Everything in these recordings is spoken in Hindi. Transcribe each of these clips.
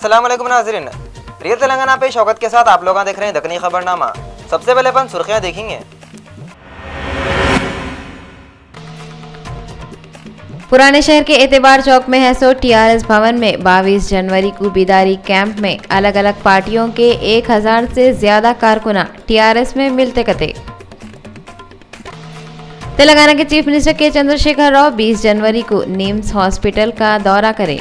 अस्सलाम वालेकुम नाज़रीन, रियल तेलंगाना पे शौकत के साथ आप लोग देख रहे हैं दक्कनी खबरनामा। सबसे पहले अपन सुर्खियां देखेंगे। पुराने शहर के एतबार चौक में है सो टीआरएस भवन में 22 जनवरी को बेदारी कैंप में अलग अलग पार्टियों के 1000 से ज्यादा कारकुना टीआरएस में मिलते कते। तेलंगाना के चीफ मिनिस्टर के चंद्रशेखर राव 20 जनवरी को निम्स हॉस्पिटल का दौरा करें।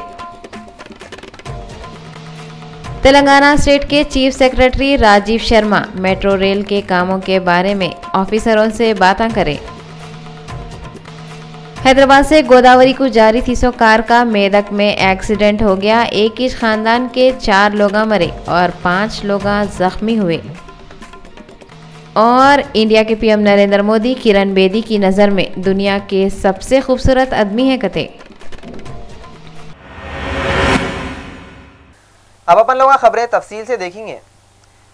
तेलंगाना स्टेट के chief secretary Rajiv Sharma metro rail के कामों के बारे में ऑफिसरों से बातें करें। हैदराबाद से गोदावरी को जारी थी सो कार का मेदक में एक्सीडेंट हो गया। एक ही खानदान के 4 लोग मरे और 5 लोग जख्मी हुए। और इंडिया के पीएम नरेंद्र मोदी किरण बेदी की नज़र में दुनिया के सबसे खूबसूरत आदमी है कते। अब अपन लोग खबरें तफसील से देखेंगे।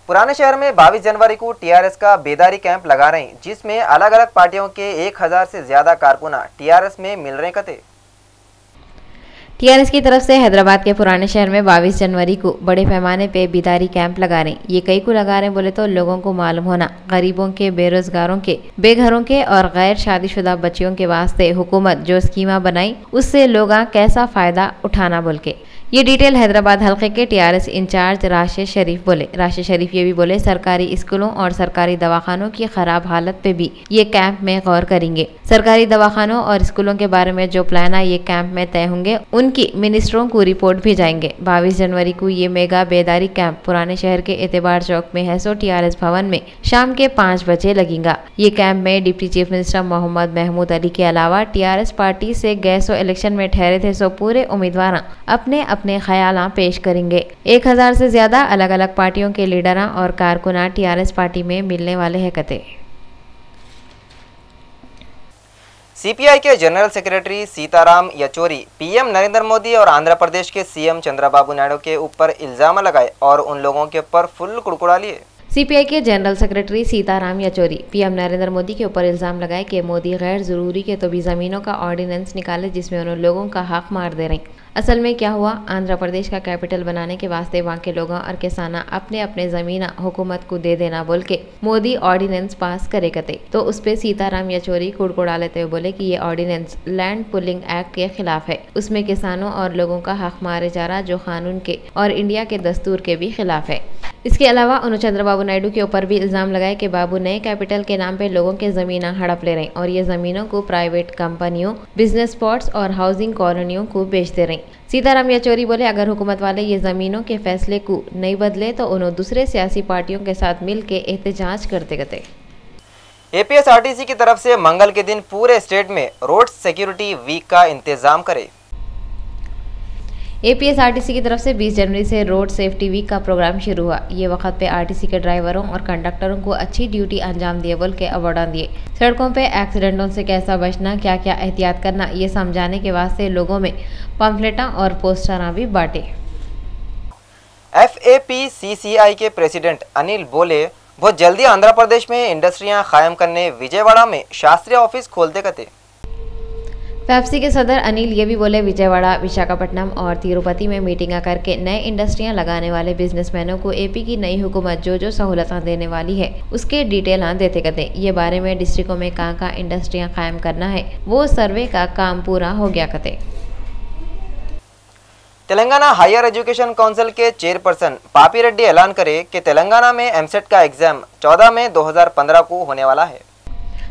पुराने शहर में 22 जनवरी को टीआरएस का बेदारी कैंप लगा रहे हैं, जिसमें अलग अलग पार्टियों के 1000 से ज्यादा कारकुना टीआरएस में मिल रहे कते। टीआरएस की तरफ से हैदराबाद के पुराने शहर में 22 जनवरी को बड़े पैमाने पे बेदारी कैंप लगा रहे हैं। ये कई को लगा रहे हैं बोले तो लोगों को मालूम होना, गरीबों के, बेरोजगारों के, बेघरों के और गैर शादीशुदा बच्चियों के वास्ते हुकूमत जो स्कीमा बनाई उससे लोग कैसा फायदा उठाना बोल के। ये डिटेल हैदराबाद हल्के के टीआरएस इंचार्ज राशिद शरीफ बोले। राशिद शरीफ ये भी बोले सरकारी स्कूलों और सरकारी दवाखानों की खराब हालत पे भी ये कैंप में गौर करेंगे। सरकारी दवाखानों और स्कूलों के बारे में जो प्लान है ये कैंप में तय होंगे, उनकी मिनिस्टरों को रिपोर्ट भी जाएंगे। 22 जनवरी को ये मेगा बेदारी कैंप पुराने शहर के एतबार चौक में है सो टीआरएस भवन में शाम के 5 बजे लगेगा। ये कैंप में deputy chief minister Mohammad Mahmood Ali के अलावा टीआरएस पार्टी से गए सो इलेक्शन में ठहरे थे सो पूरे उम्मीदवार अपने ख्याल पेश करेंगे। 1000 से ज्यादा अलग अलग पार्टियों के लीडर और कारकुना टीआरएस पार्टी में मिलने वाले हैं कते। सीपीआई के general secretary Sitaram Yechury PM Narendra Modi और आंध्र प्रदेश के सीएम चंद्रबाबू नायडू के ऊपर इल्जाम लगाए और उन लोगों के ऊपर फुल कुड़कुड़ा लिए। सीपीआई के general secretary Sitaram Yechury PM Narendra Modi के ऊपर इल्जाम लगाए कि मोदी गैर जरूरी के तो भी जमीनों का ऑर्डिनेंस निकाले जिसमें उन लोगों का हक मार दे रहे। असल में क्या हुआ, आंध्र प्रदेश का कैपिटल बनाने के वास्ते वहाँ के लोगों और किसाना अपने अपने जमीना हुकूमत को दे देना बोल के मोदी ऑर्डिनेंस पास करे कते। तो उस पे सीताराम येचूरी कुड़कुड़ा लेते हुए बोले कि ये ऑर्डिनेंस लैंड पुलिंग एक्ट के खिलाफ है, उसमें किसानों और लोगों का हक मारे जा रहा जो कानून के और इंडिया के दस्तूर के भी खिलाफ है। इसके अलावा उन्होंने चंद्रबाबू नायडू के ऊपर भी इल्जाम लगाए कि बाबू नए कैपिटल के नाम पे लोगों के जमीना हड़प ले रहे हैं और ये जमीनों को प्राइवेट कंपनियों, बिजनेस स्पॉट्स और हाउसिंग कॉलोनियों को बेच दे रहे हैं। सीताराम येचूरी बोले अगर हुकूमत वाले ये जमीनों के फैसले को नहीं बदले तो उन्होंने दूसरे सियासी पार्टियों के साथ मिल के एहतजाज करते गए। एपीएसआरटीसी की तरफ से मंगल के दिन पूरे स्टेट में रोड सिक्योरिटी वीक का इंतजाम करे। एपीएसआरटीसी की तरफ से 20 जनवरी से रोड सेफ्टी वीक का प्रोग्राम शुरू हुआ। ये वक्त पे आरटीसी के ड्राइवरों और कंडक्टरों को अच्छी ड्यूटी अंजाम दिए बोल के अवार्ड दिए। सड़कों पे एक्सीडेंटों से कैसा बचना, क्या क्या एहतियात करना, ये समझाने के वास्ते लोगों में पंफलेटा और पोस्टर भी बांटे। FAPCCI के प्रेसिडेंट अनिल बोले बहुत जल्दी आंध्र प्रदेश में इंडस्ट्रियां कायम करने विजयवाड़ा में शास्त्रीय ऑफिस खोलते कते। फैप्सी के सदर अनिल ये भी बोले विजयवाड़ा, विशाखापट्टनम और तिरुपति में मीटिंग करके नए इंडस्ट्रियां लगाने वाले बिजनेसमैनों को एपी की नई हुकूमत जो सहूलतें देने वाली है उसके डिटेल देते कते। ये बारे में डिस्ट्रिक्टों में कहाँ इंडस्ट्रियां कायम करना है वो सर्वे का काम पूरा हो गया कते। तेलंगाना हायर एजुकेशन काउंसिल के चेयरपर्सन पापी रेड्डी ऐलान करे कि तेलंगाना में एमसेट का एग्जाम 14 मई 2015 को होने वाला है।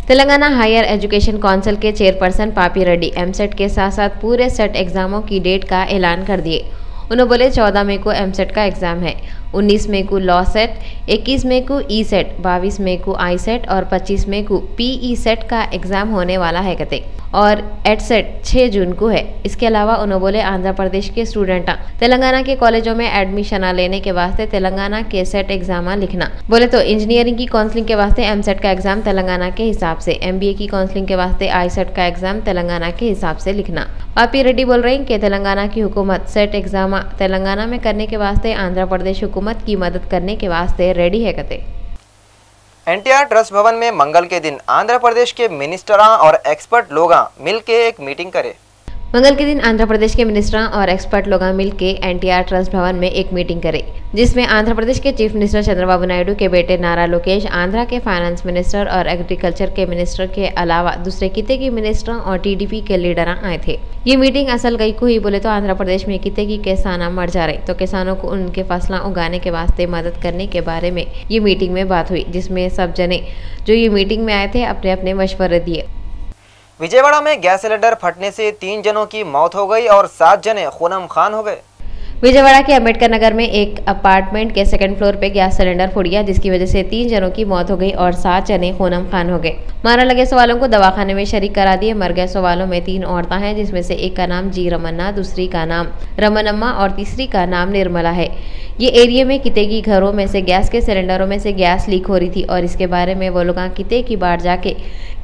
तेलंगाना हायर एजुकेशन काउंसिल के चेयरपर्सन पापी रेड्डी एमसेट के साथ साथ पूरे सेट एग्जामों की डेट का ऐलान कर दिए। उन्होंने बोले 14 मई को एमसेट का एग्जाम है, 19 मई को लॉ सेट, 21 मई को ई सेट, 22 मई को आई सेट और 25 मई को पीई सेट का एग्जाम होने वाला है कते और एट सेट 6 जून को है। इसके अलावा उन्होंने बोले आंध्र प्रदेश के स्टूडेंट तेलंगाना के कॉलेजों में एडमिशन लेने के वास्ते तेलंगाना के सेट एग्जाम लिखना। बोले तो इंजीनियरिंग की काउंसलिंग के वास्ते एमसेट का एग्जाम तेलंगाना के हिसाब से, एमबीए की काउंसलिंग के वास्ते आई सेट का एग्जाम तेलंगाना के हिसाब से लिखना। पापी रेड्डी बोल रहे हैं कि तेलंगाना की हुकूमत सेट एग्जाम तेलंगाना में करने के वास्ते आंध्र प्रदेश हुकूमत की मदद करने के वास्ते रेडी है कते। एनटीआर ट्रस्ट भवन में मंगल के दिन आंध्र प्रदेश के मिनिस्टरां और एक्सपर्ट लोग मिल के एक मीटिंग करे। मंगल के दिन आंध्र प्रदेश के मिनिस्टर और एक्सपर्ट लोग मिलकर एनटीआर ट्रस्ट भवन में एक मीटिंग करे, जिसमें आंध्र प्रदेश के चीफ मिनिस्टर चंद्रबाबू नायडू के बेटे नारा लोकेश, आंध्रा के फाइनेंस मिनिस्टर और एग्रीकल्चर के मिनिस्टर के अलावा दूसरे किते के मिनिस्टर और टीडीपी के लीडर आए थे। ये मीटिंग असल गई को ही बोले तो आंध्र प्रदेश में किते की किसान मर जा रहे, तो किसानों को उनके फसला उगाने के वास्ते मदद करने के बारे में ये मीटिंग में बात हुई, जिसमें सब जने जो ये मीटिंग में आए थे अपने अपने मशवरे दिए। विजयवाड़ा में गैस सिलेंडर फटने से 3 जनों की मौत हो गई और 7 जने खूनम खान हो गए। विजयवाड़ा के अंबेडकर नगर में एक अपार्टमेंट के 2nd फ्लोर पे गैस सिलेंडर फट गया, जिसकी वजह से 3 जनों की मौत हो गई और 7 जने खूनम खान हो गए। मारा लगे सवालों को दवाखाने में शरीक करा दिए। मर गए सवालों में 3 औरतें हैं, जिसमें से एक का नाम जी रमन्ना, दूसरी का नाम रमनम्मा और तीसरी का नाम निर्मला है। ये एरिया में किते की घरों में से गैस के सिलेंडरों में से गैस लीक हो रही थी और इसके बारे में वो लोग किते की बार जाके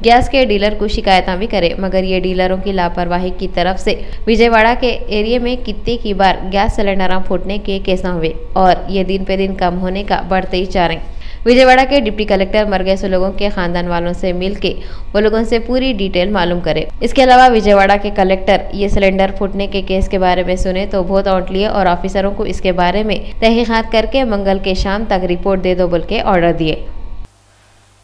गैस के डीलर को शिकायत भी करे, मगर ये डीलरों की लापरवाही की तरफ से विजयवाड़ा के एरिया में किते की बार गैस सिलेंडर फूटने के केस हुए और ये दिन पे दिन कम होने का बढ़ते ही जा रहे। विजयवाड़ा के डिप्टी कलेक्टर मर गए लोगों के खानदान वालों से मिलके वो लोगों से पूरी डिटेल मालूम करे। इसके अलावा विजयवाड़ा के कलेक्टर ये सिलेंडर फूटने के केस के बारे में सुने तो बहुत औंट लिए और ऑफिसरों को इसके बारे में तहकीकात करके मंगल के शाम तक रिपोर्ट दे दो बोल के ऑर्डर दिए।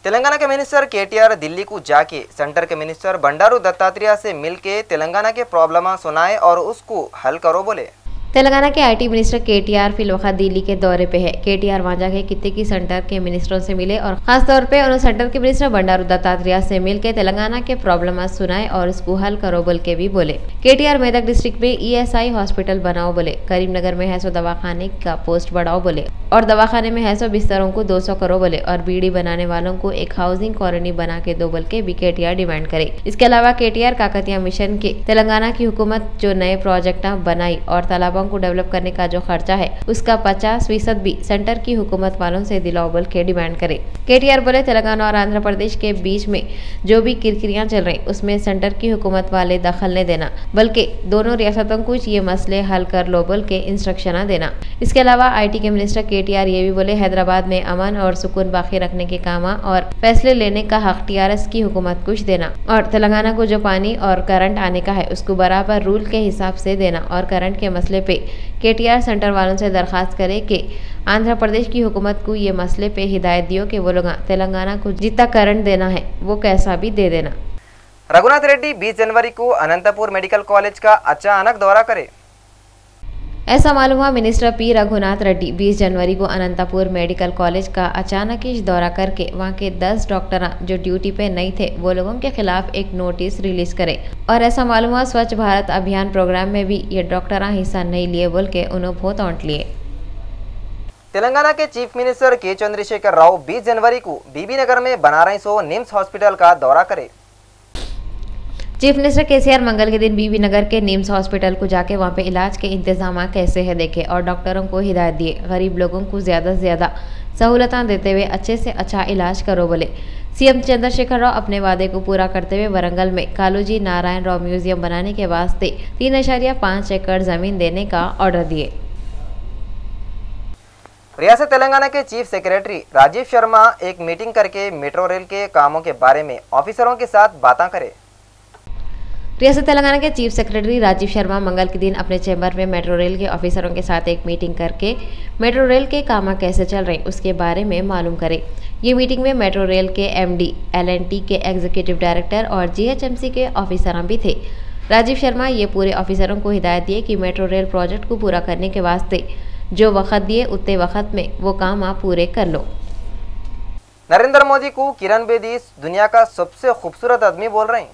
तेलंगाना के मिनिस्टर केटीआर दिल्ली को जाके सेंटर के मिनिस्टर बंडारू दत्तात्रेय से मिलके तेलंगाना के प्रॉब्लम सुनाए और उसको हल करो बोले। तेलंगाना के आईटी मिनिस्टर केटीआर फिलवक्त दिल्ली के दौरे पे है। केटीआर वहां जाके किते की सेंटर के मिनिस्टरों से मिले और खास तौर पे उन्होंने सेंटर के मिनिस्टर बंडारू दत्तात्रेय से मिलकर तेलंगाना के प्रॉब्लम सुनाए और इसको हल करो बोल के भी बोले। केटीआर मेदक डिस्ट्रिक्ट में ईएसआई हॉस्पिटल बनाओ बोले, करीमनगर में है सो दवाखाने का पोस्ट बढ़ाओ बोले और दवाखाने में है सो बिस्तरों को 200 करो बोले और बीड़ी बनाने वालों को एक हाउसिंग कॉलोनी बना के दो बोल के भी केटीआर डिमांड करे। इसके अलावा केटीआर काकतिया मिशन के तेलंगाना की हुकूमत जो नए प्रोजेक्ट बनाई और तालाबों को डेवलप करने का जो खर्चा है उसका 50% भी सेंटर की हुकूमत वालों से दिलाओ बोल के डिमांड करे। केटीआर बोले तेलंगाना और आंध्र प्रदेश के बीच में जो भी किरकिरियां चल रही उसमें सेंटर की हुकूमत वाले दखल नहीं देना, बल्कि दोनों रियासतों को ये मसले हल कर लो बोल के इंस्ट्रक्शन देना। इसके अलावा आईटी के मिनिस्टर केटीआर ये भी बोले हैदराबाद में अमन और सुकून बाकी रखने के काम और फैसले लेने का हक टीआरएस की हुकूमत कुछ देना और तेलंगाना को जो पानी और करंट आने का है उसको बराबर रूल के हिसाब से देना और करंट के मसले पे केटीआर सेंटर वालों से दरखास्त करे कि आंध्र प्रदेश की हुकूमत को ये मसले पे हिदायत दियो कि वो लोग तेलंगाना को जितना करंट देना है वो कैसा भी दे देना। रघुनाथ रेड्डी 20 जनवरी को अनंतपुर मेडिकल कॉलेज का अचानक दौरा करे। ऐसा मालूम हुआ मिनिस्टर पी रघुनाथ रेड्डी 20 जनवरी को अनंतपुर मेडिकल कॉलेज का अचानक ही दौरा करके वहां के 10 डॉक्टर जो ड्यूटी पे नहीं थे वो लोगों के खिलाफ एक नोटिस रिलीज करे और ऐसा मालूम हुआ स्वच्छ भारत अभियान प्रोग्राम में भी ये डॉक्टर हिस्सा नहीं लिए बोल के उन्होंने बहुत औंट लिए। तेलंगाना के चीफ मिनिस्टर के चंद्रशेखर राव 20 जनवरी को बीबी नगर में बना रही सो निम्स हॉस्पिटल का दौरा करे। चीफ मिनिस्टर केसीआर मंगल के दिन बीबी नगर के निम्स हॉस्पिटल को जाके वहां पे इलाज के इंतजाम कैसे है देखे और डॉक्टरों को हिदायत दिए गरीब लोगों को ज्यादा से ज्यादा सहूलतें देते हुए अच्छे से अच्छा इलाज करो बोले। सीएम चंद्रशेखर राव अपने वादे को पूरा करते हुए वरंगल में कालूजी नारायण राव म्यूजियम बनाने के वास्ते 3.5 एकड़ जमीन देने का ऑर्डर दिए। रियासत तेलंगाना के चीफ सेक्रेटरी राजीव शर्मा एक मीटिंग करके मेट्रो रेल के कामों के बारे में ऑफिसरों के साथ बातें करे। रियासत तेलंगाना के चीफ सेक्रेटरी राजीव शर्मा मंगल के दिन अपने चैम्बर में मेट्रो रेल के ऑफिसरों के साथ एक मीटिंग करके मेट्रो रेल के काम कैसे चल रहे उसके बारे में मालूम करे। ये मीटिंग में मेट्रो रेल के एमडी, एलएनटी के एग्जीक्यूटिव डायरेक्टर और जीएचएमसी के ऑफिसर भी थे। राजीव शर्मा ये पूरे ऑफिसरों को हिदायत दिए कि मेट्रो रेल प्रोजेक्ट को पूरा करने के वास्ते जो वक्त दिए उतने वक्त में वो काम आप पूरे कर लो। नरेंद्र मोदी को किरण बेदी दुनिया का सबसे खूबसूरत आदमी बोल रहे हैं।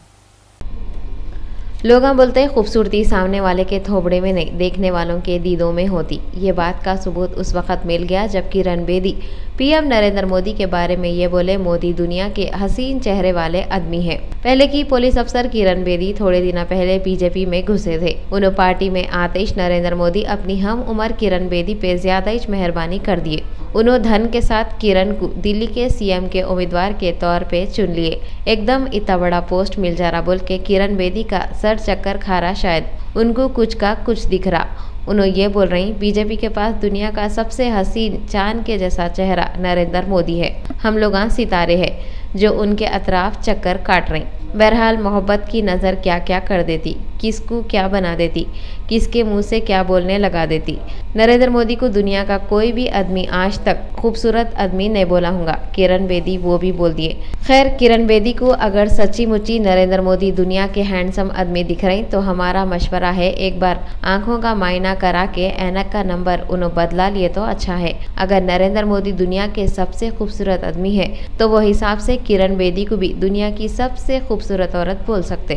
लोग बोलते हैं खूबसूरती सामने वाले के थोबड़े में नहीं देखने वालों के दीदों में होती। ये बात का सबूत उस वक्त मिल गया जब किरण बेदी पीएम नरेंद्र मोदी के बारे में ये बोले मोदी दुनिया के हसीन चेहरे वाले आदमी हैं। पहले की पुलिस अफसर किरण बेदी थोड़े दिन पहले बीजेपी में घुसे थे। उन्होंने पार्टी में आते ही नरेंद्र मोदी अपनी हम उम्र किरण बेदी पे ज्यादा ही मेहरबानी कर दिए। उन्होंने धन के साथ किरण को दिल्ली के सीएम के उम्मीदवार के तौर पे चुन लिए। एकदम इतना बड़ा पोस्ट मिल जा रहा बोल के किरण बेदी का सर चक्कर खा रहा, शायद उनको कुछ का कुछ दिख रहा। उन्होंने ये बोल रही बीजेपी के पास दुनिया का सबसे हसीन चांद के जैसा चेहरा नरेंद्र मोदी है। हम लोग सितारे हैं जो उनके अतराफ चक्कर काट रहे। बहरहाल मोहब्बत की नज़र क्या क्या कर देती। किसको क्या बना देती, किसके मुंह से क्या बोलने लगा देती। नरेंद्र मोदी को दुनिया का कोई भी आदमी आज तक खूबसूरत आदमी नहीं बोला होगा, किरण बेदी वो भी बोल दिए। खैर, किरण बेदी को अगर सच्ची मुच्ची नरेंद्र मोदी दुनिया के हैंडसम आदमी दिख रहे तो हमारा मशवरा है एक बार आंखों का मायना करा के ऐनक का नंबर उन्होंने बदला लिए तो अच्छा है। अगर नरेंद्र मोदी दुनिया के सबसे खूबसूरत आदमी है तो वो हिसाब से किरण बेदी को भी दुनिया की सबसे खूबसूरत औरत बोल सकते।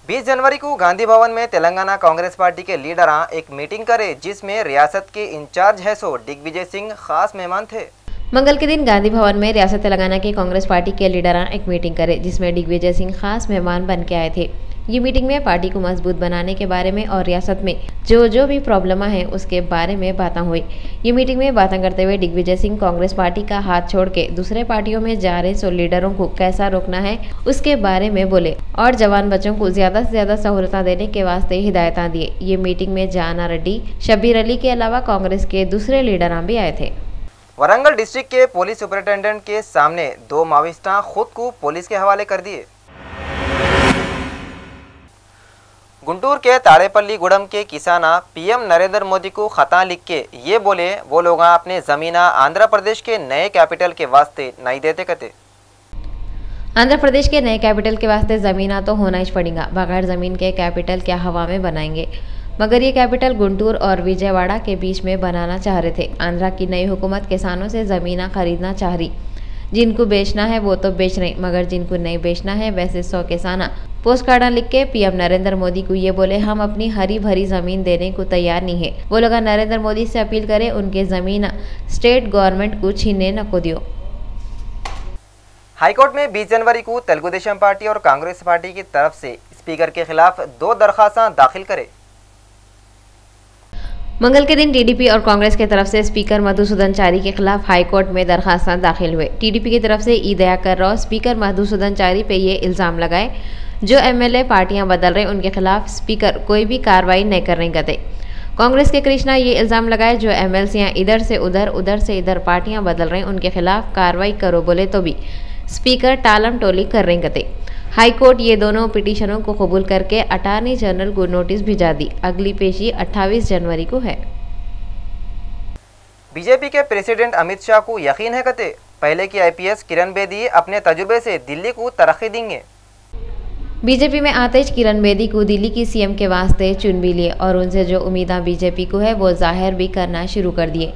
20 जनवरी को गांधी भवन में तेलंगाना कांग्रेस पार्टी के लीडर एक मीटिंग करे जिसमें रियासत के इंचार्ज है दिग्विजय सिंह खास मेहमान थे। मंगल के दिन गांधी भवन में रियासत तेलंगाना की कांग्रेस पार्टी के लीडर एक मीटिंग करे जिसमें दिग्विजय सिंह खास मेहमान बन के आए थे। ये मीटिंग में पार्टी को मजबूत बनाने के बारे में और रियासत में जो भी प्रॉब्लम है उसके बारे में बातें हुई। ये मीटिंग में बातें करते हुए दिग्विजय सिंह कांग्रेस पार्टी का हाथ छोड़ के दूसरे पार्टियों में जा रहे लीडरों को कैसा रोकना है उसके बारे में बोले और जवान बच्चों को ज्यादा से ज्यादा सहूलत देने के वास्ते हिदायत दिए। ये मीटिंग में जाना रेड्डी, शब्बीर अली के अलावा कांग्रेस के दूसरे लीडर भी आए थे। वरंगल डिस्ट्रिक्ट के पुलिस सुपरिटेंडेंट के सामने 2 माओवादी खुद को पुलिस के हवाले कर दिए। गुंटूर के ताड़ेपल्ली गुड़म के किसाना पीएम नरेंद्र मोदी को खता लिख के ये बोले वो लोग अपने जमीना आंध्र प्रदेश के नए कैपिटल के वास्ते नहीं देते कहते। आंध्र प्रदेश के नए कैपिटल के वास्ते जमीना तो होना ही पड़ेगा, बगैर जमीन के कैपिटल क्या हवा में बनाएंगे। मगर ये कैपिटल गुंटूर और विजयवाड़ा के बीच में बनाना चाह रहे थे। आंध्रा की नई हुकूमत किसानों से जमीना खरीदना चाह रही। जिनको बेचना है वो तो बेच रहे, मगर जिनको नहीं बेचना है वैसे 100 किसाना पोस्ट कार्ड लिख के पीएम नरेंद्र मोदी को ये बोले हम अपनी हरी भरी जमीन देने को तैयार नहीं है। वो लोग नरेंद्र मोदी से अपील करे उनके जमीन स्टेट गवर्नमेंट को छीनने न को दियो। हाईकोर्ट में 20 जनवरी को तेलुगु देशम पार्टी और कांग्रेस पार्टी की तरफ से स्पीकर के खिलाफ 2 दरखास्तें दाखिल करे। मंगल के दिन टीडीपी और कांग्रेस की तरफ से स्पीकर मधुसूदन चारी के खिलाफ हाईकोर्ट में दरखास्त दाखिल हुए। टीडीपी की तरफ से ई दयाकर राव स्पीकर मधुसूदन चारी पे ये इल्ज़ाम लगाए जो एमएलए पार्टियां बदल रहे उनके खिलाफ स्पीकर कोई भी कार्रवाई नहीं कर रहे कहते। कांग्रेस के कृष्णा ये इल्ज़ाम लगाए जो एमएलसीयां इधर से उधर उधर से इधर पार्टियां बदल रहे उनके खिलाफ कार्रवाई करो बोले तो भी स्पीकर टालम टोली कर रहे कहते। हाईकोर्ट ये दोनों पिटीशनों को कबूल करके अटॉर्नी जनरल को नोटिस भिजा दी। अगली पेशी 28 जनवरी को है। बीजेपी के प्रेसिडेंट अमित शाह को यकीन है कहते पहले की आईपीएस किरण बेदी अपने तजुर्बे से दिल्ली को तरक्की देंगे। बीजेपी में आते ही किरण बेदी को दिल्ली की सीएम के वास्ते चुन भी लिए और उनसे जो उम्मीदें बीजेपी को है वो जाहिर भी करना शुरू कर दिए।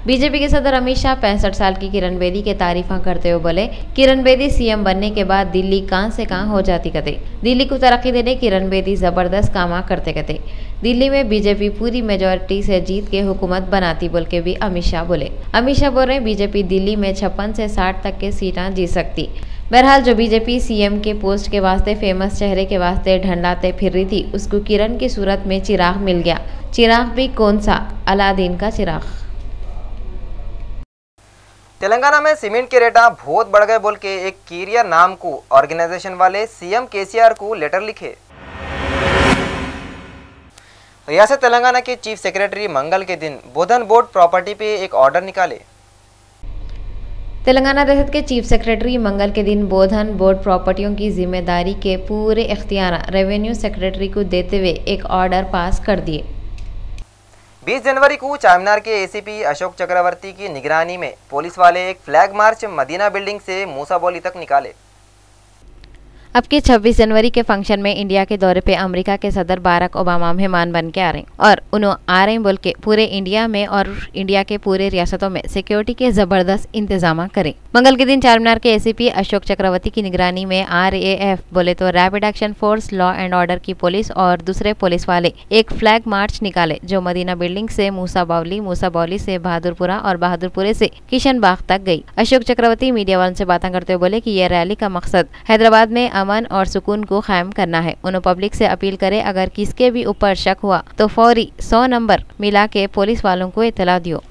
बीजेपी के सदर अमित शाह 65 साल की किरण बेदी के तारीफा करते हुए बोले किरण बेदी सीएम बनने के बाद दिल्ली कहां से कहां हो जाती कहते। दिल्ली को तरक्की देने किरण बेदी जबरदस्त काम करते कहते। दिल्ली में बीजेपी पूरी मेजोरिटी से जीत के हुकूमत बनाती बोल के भी अमित शाह बोले। अमित शाह बोल रहे बीजेपी दिल्ली में 56 से 60 तक के सीटें जीत सकती। बहरहाल जो बीजेपी सीएम के पोस्ट के वास्ते फेमस चेहरे के वास्ते ढंडाते फिर रही थी उसको किरण की सूरत में चिराग मिल गया। चिराग भी कौन सा, अलादीन का चिराग। तेलंगाना में सीमेंट के रेट बहुत बढ़ गए बोल के एक कीरिया नाम को ऑर्गेनाइजेशन वाले सीएम केसीआर को लेटर लिखे। रियासत तेलंगाना के चीफ सेक्रेटरी मंगल के दिन बोधन बोर्ड प्रॉपर्टी पे एक ऑर्डर निकाले। तेलंगाना रियासत के चीफ सेक्रेटरी मंगल के दिन बोधन बोर्ड प्रॉपर्टियों की जिम्मेदारी के पूरे इख्तियार रेवेन्यू सेक्रेटरी को देते हुए एक ऑर्डर पास कर दिए। 20 जनवरी को चारमीनार के एसीपी अशोक चक्रवर्ती की निगरानी में पुलिस वाले एक फ्लैग मार्च मदीना बिल्डिंग से मूसा बोली तक निकाले। अब के 26 जनवरी के फंक्शन में इंडिया के दौरे पे अमेरिका के सदर बाराक ओबामा मेहमान बन के आ रहे हैं और उन्होंने आ रहे हैं बोल के पूरे इंडिया में और इंडिया के पूरे रियासतों में सिक्योरिटी के जबरदस्त इंतजाम करें। मंगल के दिन चारमीनार के एसीपी अशोक चक्रवर्ती की निगरानी में RAF बोले तो rapid action force, law and order की पुलिस और दूसरे पुलिस वाले एक फ्लैग मार्च निकाले जो मदीना बिल्डिंग से मूसा बावली से बहादुरपुरा और बहादुरपुरे से किशन बाग तक गई। अशोक चक्रवर्ती मीडिया वालों से बातें करते हुए बोले कि यह रैली का मकसद हैदराबाद में अमन और सुकून को कायम करना है। उन्होंने पब्लिक से अपील करे अगर किसके भी ऊपर शक हुआ तो फौरी 100 नंबर मिला के पुलिस वालों को इत्तला दियो।